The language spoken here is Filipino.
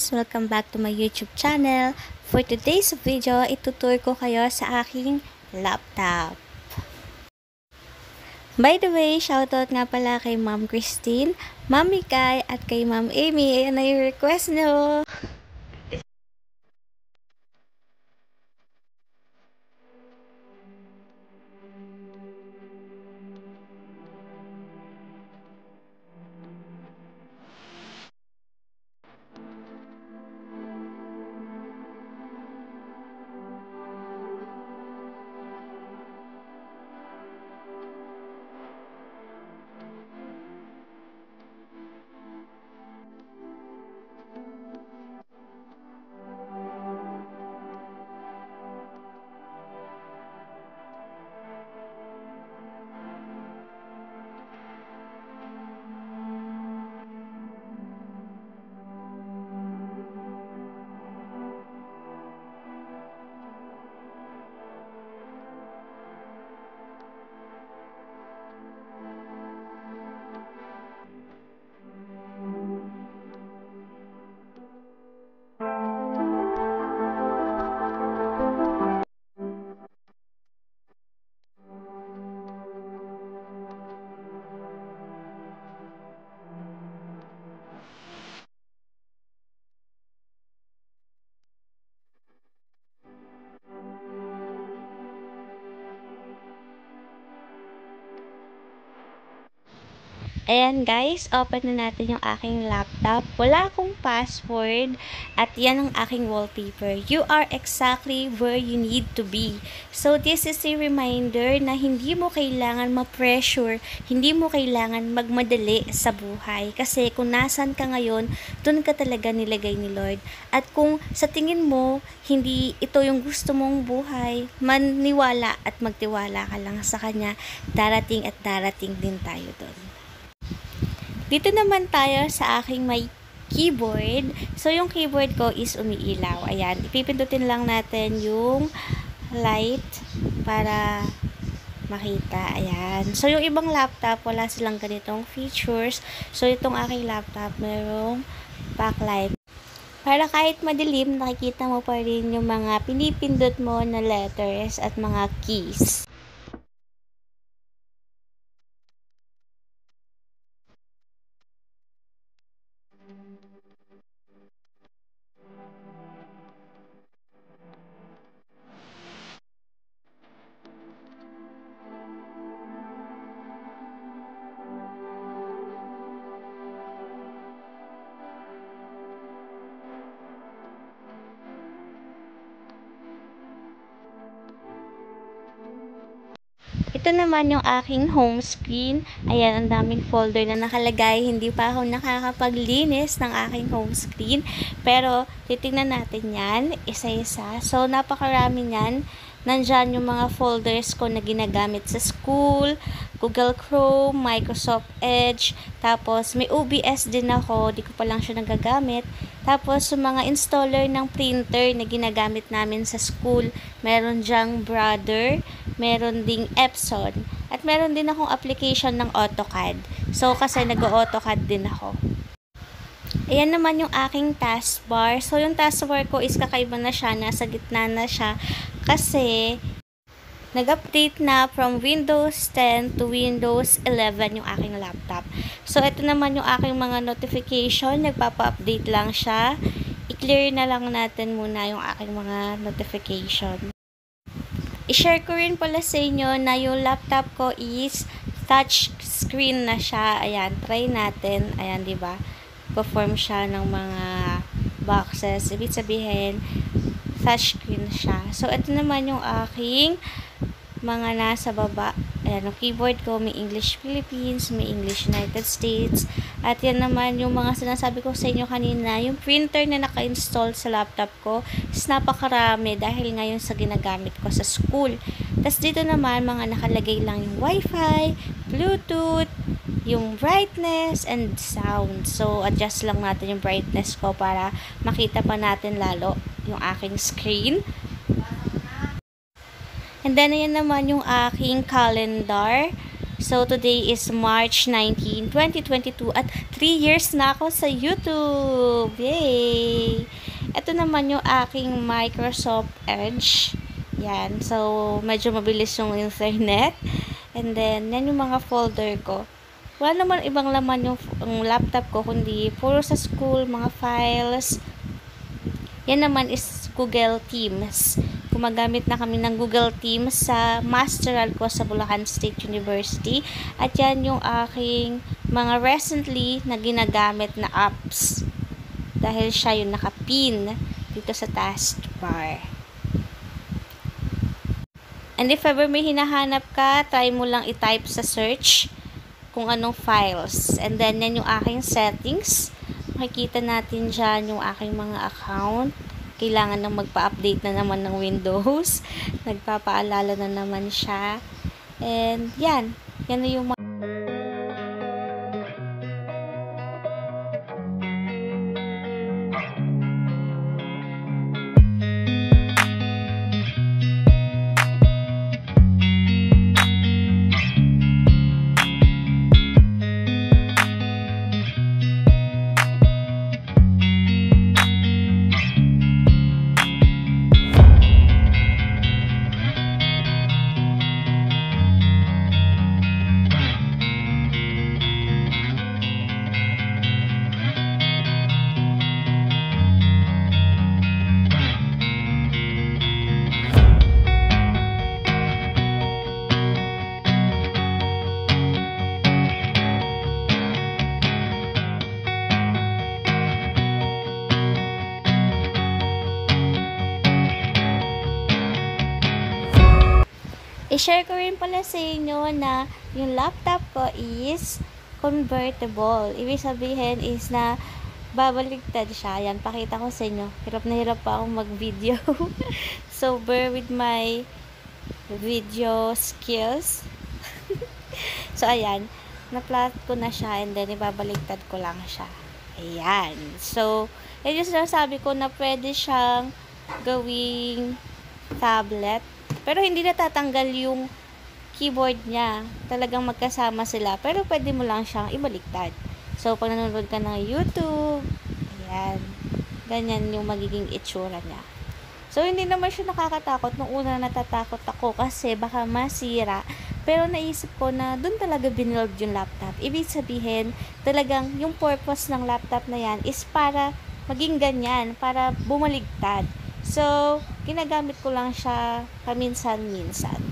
guys! Welcome back to my YouTube channel. For today's video, itutur ko kayo sa aking laptop. By the way, shoutout nga pala kay Ma'am Christine, Ma'am Mikay, at kay Ma'am Amy. Ayan na yung request nyo. Ayan guys, open na natin yung aking laptop. Wala akong password at yan ang aking wallpaper. You are exactly where you need to be. So this is a reminder na hindi mo kailangan ma-pressure, hindi mo kailangan magmadali sa buhay. Kasi kung nasan ka ngayon, dun ka talaga nilagay ni Lord. At kung sa tingin mo, hindi ito yung gusto mong buhay, maniwala at magtiwala ka lang sa Kanya. Darating at darating din tayo dun. Dito naman tayo sa aking may keyboard. So, yung keyboard ko is umiilaw. Ayan, ipipindutin lang natin yung light para makita. Ayan. So, yung ibang laptop, wala silang ganitong features. So, itong aking laptop, merong backlight. Para kahit madilim, nakikita mo pa rin yung mga pinipindot mo na letters at mga keys. Ito naman yung aking home screen. Ayan, ang daming folder na nakalagay. Hindi pa ako nakakapaglinis ng aking home screen. Pero, titignan natin yan, isa-isa. So, napakarami yan. Nandyan yung mga folders ko na ginagamit sa school, Google Chrome, Microsoft Edge. Tapos, may OBS din ako. Di ko pa lang siya nagagamit. Tapos, yung mga installer ng printer na ginagamit namin sa school. Meron dyang Brother, meron ding Epson, at meron din akong application ng AutoCAD. So, kasi nag-AutoCAD din ako. Ayan naman yung aking taskbar. So, yung taskbar ko is kakaiba na siya. Nasa gitna na siya. Kasi, nag-update na from Windows 10 to Windows 11 yung aking laptop. So, ito naman yung aking mga notification. Nagpapa-update lang siya. I-clear na lang natin muna yung aking mga notification. I-share ko rin pala sa inyo na yung laptop ko is touch screen na siya. Ayan, try natin. Ayan, diba? Perform siya ng mga boxes. Ibig sabihin, touchscreen siya. So, ito naman yung aking mga nasa baba. Ayan, yung keyboard ko, may English Philippines, may English United States. At yan naman yung mga sinasabi ko sa inyo kanina, yung printer na naka-install sa laptop ko is napakarami dahil ngayon sa ginagamit ko sa school. Tapos dito naman, mga nakalagay lang yung Wi-Fi, Bluetooth, yung brightness and sound. So, adjust lang natin yung brightness ko para makita pa natin lalo yung aking screen. And then, ayan naman yung aking calendar. So, today is March 19, 2022 at 3 years na ako sa YouTube. Yay! Ito naman yung aking Microsoft Edge. Yan. So, medyo mabilis yung internet. And then, yan yung mga folder ko. Wala naman ibang laman yung laptop ko, kundi puro sa school, mga files. Yan naman is Google Teams. Gumagamit na kami ng Google Teams sa masteral ko sa Bulacan State University. At yan yung aking mga recently na ginagamit na apps. Dahil siya yung nakapin dito sa taskbar. And if ever may hinahanap ka, try mo lang i-type sa search kung anong files. And then, yan yung aking settings. Makikita natin dyan yung aking mga account. Kailangan nang magpa-update na naman ng Windows. Nagpapaalala na naman siya. And, yan. Yan na yung i-share ko rin pala sa inyo na yung laptop ko is convertible. Ibig sabihin is na babaligtad siya. Yan, pakita ko sa inyo. Hirap na hirap pa akong mag-video. So, bear with my video skills. So, ayan. Na-plot ko na siya and then ibabaligtad ko lang siya. Ayan. So, yun yung sinasabi ko na pwede siyang gawing tablet. Pero hindi natatanggal yung keyboard niya. Talagang magkasama sila. Pero pwede mo lang siyang ibaliktad. So, pag nanonood ka ng YouTube, ayan, ganyan yung magiging itsura niya. So, hindi naman siya nakakatakot. Nung una natatakot ako kasi baka masira. Pero naisip ko na dun talaga binild yung laptop. Ibig sabihin, talagang yung purpose ng laptop na yan is para maging ganyan, para bumaligtad. So, ginagamit ko lang siya paminsan-minsan.